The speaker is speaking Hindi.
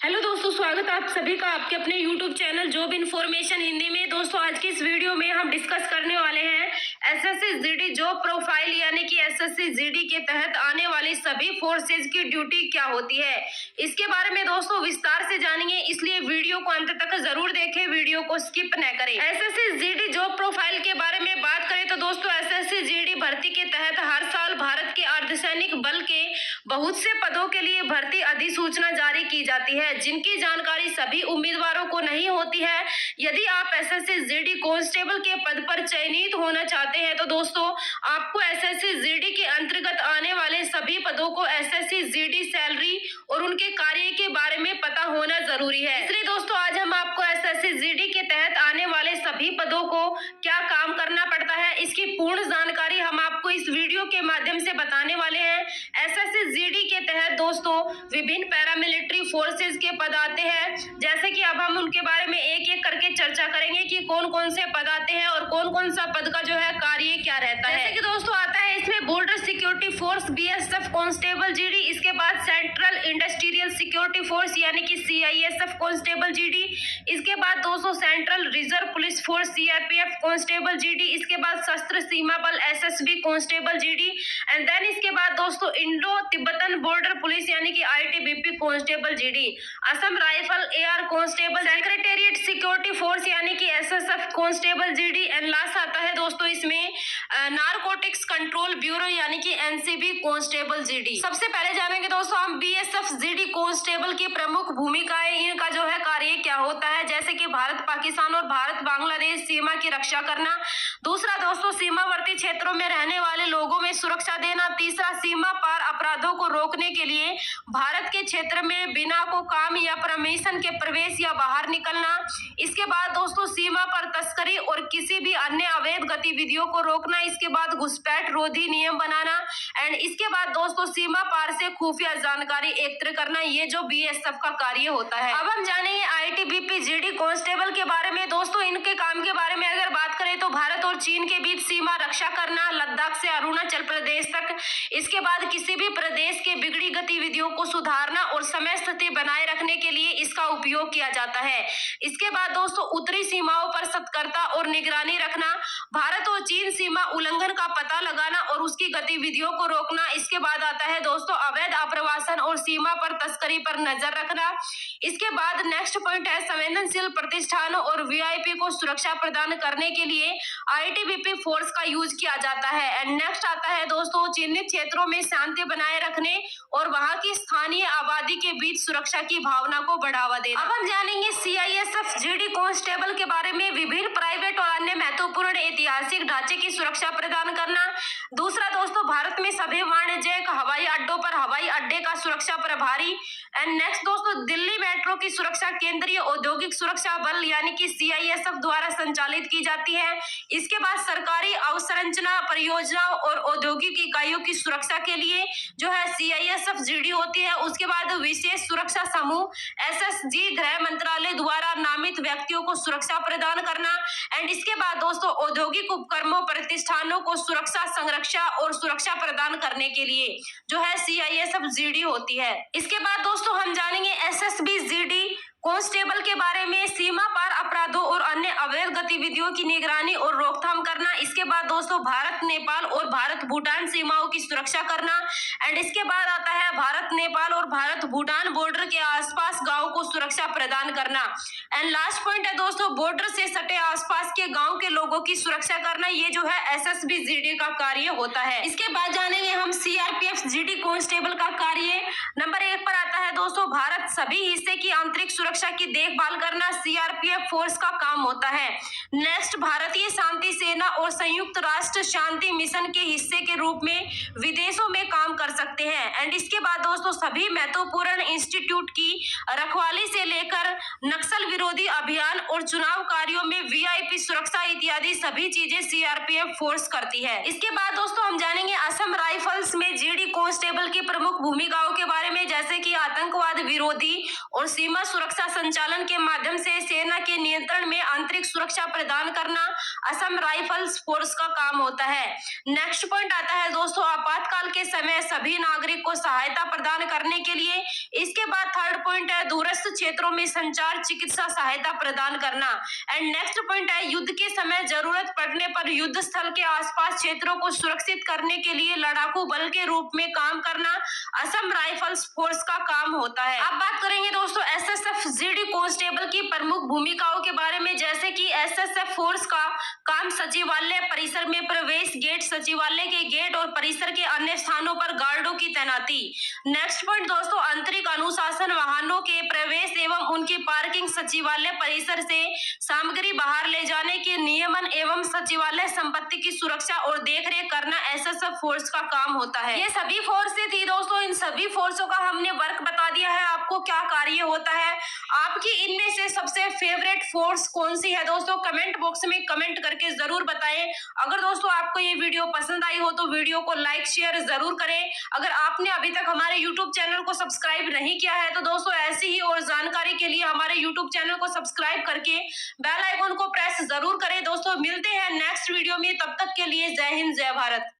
हेलो दोस्तों, स्वागत है आप सभी का आपके अपने YouTube channel job information Hindi में। दोस्तों, आज की इस वीडियो में हम डिस्कस करने वाले हैं एसएससी जीडी जॉब प्रोफाइल यानी कि एसएससी जीडी के तहत आने वाली सभी फोर्सेज की ड्यूटी क्या होती है। इसके बारे में दोस्तों विस्तार से जानेंगे, इसलिए वीडियो को अंत तक जरूर देखें, वीडियो को स्किप न करें। एसएससी जीडी जॉब प्रोफाइल के बारे में बात करें तो दोस्तों एसएससी जीडी भर्ती के तहत हर साल भारत के अर्धसैनिक बल के बहुत से पदों के लिए भर्ती अधिसूचना जारी की जाती है, जिनकी जानकारी सभी उम्मीदवारों को नहीं होती है। यदि आप एसएससी जीडी कांस्टेबल के पद पर चयनित होना चाहते हैं तो दोस्तों आपको एसएससी जीडी के अंतर्गत आने वाले सभी पदों को एसएससी जीडी सैलरी और उनके कार्य के बारे में पता होना जरूरी है। इसलिए दोस्तों आज हम आपको एसएससी जीडी के तहत आने वाले सभी पदों को क्या काम करना पड़ता है, इसकी पूर्ण जानकारी हम आपको इस वीडियो के माध्यम से बताने वाले हैं। एसएससी जीडी के तहत दोस्तों विभिन्न पैरामिलिट्री फोर्सेज के पद आते हैं, जैसे कि अब हम उनके बारे में एक एक करके चर्चा करेंगे कि कौन कौन से पद आते हैं और कौन कौन सा पद का जो है कार्य क्या रहता है। जैसे कि दोस्तों आता है इसमें border security force BSF constable GD, इसके बाद सेंट्रल इंडस्ट्रियल सिक्योरिटी फोर्स यानी कि सीआईएसएफ कांस्टेबल जीडी, इसके बाद दोस्तों central reserve police force CRPF constable GD, इसके बाद सशस्त्र सीमा बल SSB constable GD and then इसके बाद दोस्तों इंडो तिब्बतन बॉर्डर पुलिस यानी कि ITBP constable GD, Assam rifle AR constable, secretariat security force यानी कि SSF constable GD and last आता है दोस्तों इसमें नारकोटिक्स कंट्रोल ब्यूरो यानी कि एनसीबी कांस्टेबल जीडी। सबसे पहले जानेंगे दोस्तों हम बीएसएफ जीडी कांस्टेबल की प्रमुख भूमिकाएं, इनका जो है कार्य क्या होता है। जैसे कि भारत पाकिस्तान और भारत बांग्लादेश सीमा की रक्षा करना, दूसरा दोस्तों सीमावर्ती क्षेत्रों में रहने वाले लोगों में सुरक्षा देना, तीसरा सीमा पार अपराधों को रोकने के लिए भारत के क्षेत्र में बिना को काम या परमिशन के प्रवेश या बाहर निकलना, इसके बाद दोस्तों सीमा पर तस्करी और किसी भी अन्य अवैध गतिविधियों को रोकना, इसके बाद घुसपैठ रोधी नियम बनाना एंड इसके बाद दोस्तों सीमा पार से खुफिया जानकारी एकत्र करना, ये जो बीएसएफ का कार्य होता है। अब हम जानेंगे आईटीबीपी जीडी कांस्टेबल के बारे में। दोस्तों इनके काम के बारे में अगर बात करें तो भारत और चीन के बीच सीमा रक्षा करना, लद्दाख से अरुणाचल प्रदेश तक, इसके बाद किसी भी प्रदेश के बिगड़ी गतिविधियों को सुधारना और समय स्थिति बनाए रखने के लिए इसका उपयोग किया जाता है। इसके बाद दोस्तों उत्तरी सीमाओं पर सतर्कता और निगरानी रखना, भारत और चीन सीमा उल्लंघन का पता लगाना और उसकी गतिविधियों को रोकना, इसके बाद आता है दोस्तों अवैध आप्रवासन और सीमा पर तस्करी पर नजर रखना, इसके बाद नेक्स्ट पॉइंट है संवेदनशील प्रतिष्ठानों और वीआईपी को सुरक्षा प्रदान करने के लिए आईटीबीपी फोर्स का यूज किया जाता है एंड नेक्स्ट आता है दोस्तों चिन्हित क्षेत्रों में शांति बनाए रखने और वहां की स्थानीय आबादी के बीच सुरक्षा की भावना को बढ़ावा देना। अब हम जानेंगे सीआईएसएफ जीडी कांस्टेबल के बारे में। विभिन्न प्राइवेट और अन्य महत्वपूर्ण ऐतिहासिक ढांचे की सुरक्षा प्रदान करना, दूसरा दोस्तों भारत में सभी वाणिज्यिक हवाई अड्डों पर हवाई अड्डे का सुरक्षा प्रभारी एंड नेक्स्ट दोस्तों दिल्ली मेट्रो की सुरक्षा केंद्रीय औद्योगिक सुरक्षा बल यानी कि सीआईएसएफ द्वारा संचालित की जाती है। इसके बाद सरकारी अवसंरचना परियोजनाओं और औद्योगिक इकाइयों की सुरक्षा के लिए जो है सीआईएसएफ जीडी होती है। उसके बाद विशेष सुरक्षा समूह एसएसजी गृह मंत्रालय द्वारा नामित व्यक्तियों को सुरक्षा प्रदान करना एंड इसके बाद दोस्तों औद्योगिक उपक्रमों प्रतिष्ठानों को सुरक्षा संरक्षा और सुरक्षा प्रदान करने के लिए जो है सीआईएसएफ जीडी होती है। इसके बाद दोस्तों हम जानेंगे एसएसबी जीडी कांस्टेबल के बारे में। सीमा पार अपराधों और अन्य अवैध गतिविधियों की निगरानी और रोकथाम करना, इसके बाद दोस्तों भारत नेपाल और भारत भूटान सीमाओं की सुरक्षा करना एंड इसके बाद आता है भारत नेपाल और भारत भूटान बॉर्डर के आसपास गांव को सुरक्षा प्रदान करना एंड लास्ट पॉइंट है दोस्तों बॉर्डर से सटे आसपास के गांव के लोगों की सुरक्षा करना, ये जो है एसएसबी जीडी का कार्य होता है। इसके बाद जानेंगे हम सीआरपीएफ जीडी कांस्टेबल का कार्य। नंबर 1 पर आता है दोस्तों भारत सभी हिस्से की आंतरिक सुरक्षा की देखभाल करना, सीआरपीएफ फोर्स का काम होता है। नेक्स्ट भारतीय शांति सेना और संयुक्त राष्ट्र शांति मिशन के हिस्से के रूप में विदेशों में काम कर सकते हैं एंड इसके बाद दोस्तों सभी महत्वपूर्ण इंस्टीट्यूट की रखवाली से लेकर नक्सल विरोधी अभियान और चुनाव कार्यों में वीआईपी सुरक्षा इत्यादि सभी चीजें सीआरपीएफ फोर्स करती है। इसके बाद दोस्तों हम जानेंगे असम राइफल्स में जीडी कांस्टेबल की प्रमुख भूमिकाओं के बारे में, जैसे कि आतंकवाद विरोधी और सीमा सुरक्षा संचालन के माध्यम से सेना के नियंत्रण में आंतरिक सुरक्षा प्रदान करना असम राइफल्स फोर्स का काम होता है। नेक्स्ट पॉइंट आता है दोस्तों आपातकाल के समय सभी नागरिक को सहायता प्रदान करने के लिए। इसके बाद थर्ड पॉइंट है दूरस्थ क्षेत्रों में संचार चिकित्सा सहायता प्रदान करना। एंड नेक्स्ट पॉइंट है युद्ध के समय जरूरत पड़ने पर युद्ध स्थल के आसपास क्षेत्रों को सुरक्षित करने के लिए लड़ाकू बल के रूप में काम करना असम राइफल्स फोर्स का काम होता है। अब बात करेंगे दोस्तों एसएसएफ जीडी कांस्टेबल की प्रमुख भूमिकाओं के बारे में, जैसे कि एसएसएफ फोर्स का काम सचिवालय परिसर में प्रवेश गेट, सचिवालय के गेट और परिसर के अन्य स्थानों पर गार्डों की तैनाती। नेक्स्ट पॉइंट दोस्तों आंतरिक अनुशासन, वाहनों के प्रवेश एवं उनकी पार्किंग, सचिवालय परिसर से सामग्री बाहर ले जाने के नियमन एवं सचिवालय संपत्ति की सुरक्षा और देखरेख करना एसएसएफ फोर्स का काम होता है। ये सभी फोर्सें थी दोस्तों, इन सभी फोर्सों का हमने वर्क बता दिया है, आपको क्या कार्य होता है। आपकी इनमें से सबसे फेवरेट फोर्स कौन सी है दोस्तों, कमेंट बॉक्स में कमेंट करके जरूर बताएं। अगर दोस्तों आपको ये वीडियो पसंद आई हो तो वीडियो को लाइक शेयर जरूर करें। अगर आपने अभी तक हमारे यूट्यूब चैनल को सब्सक्राइब नहीं किया है तो दोस्तों ऐसी ही और जानकारी के लिए हमारे यूट्यूब चैनल को सब्सक्राइब करके बेल आइकन को प्रेस जरूर करें। दोस्तों मिलते हैं नेक्स्ट वीडियो में, तब तक के लिए जय हिंद जय भारत।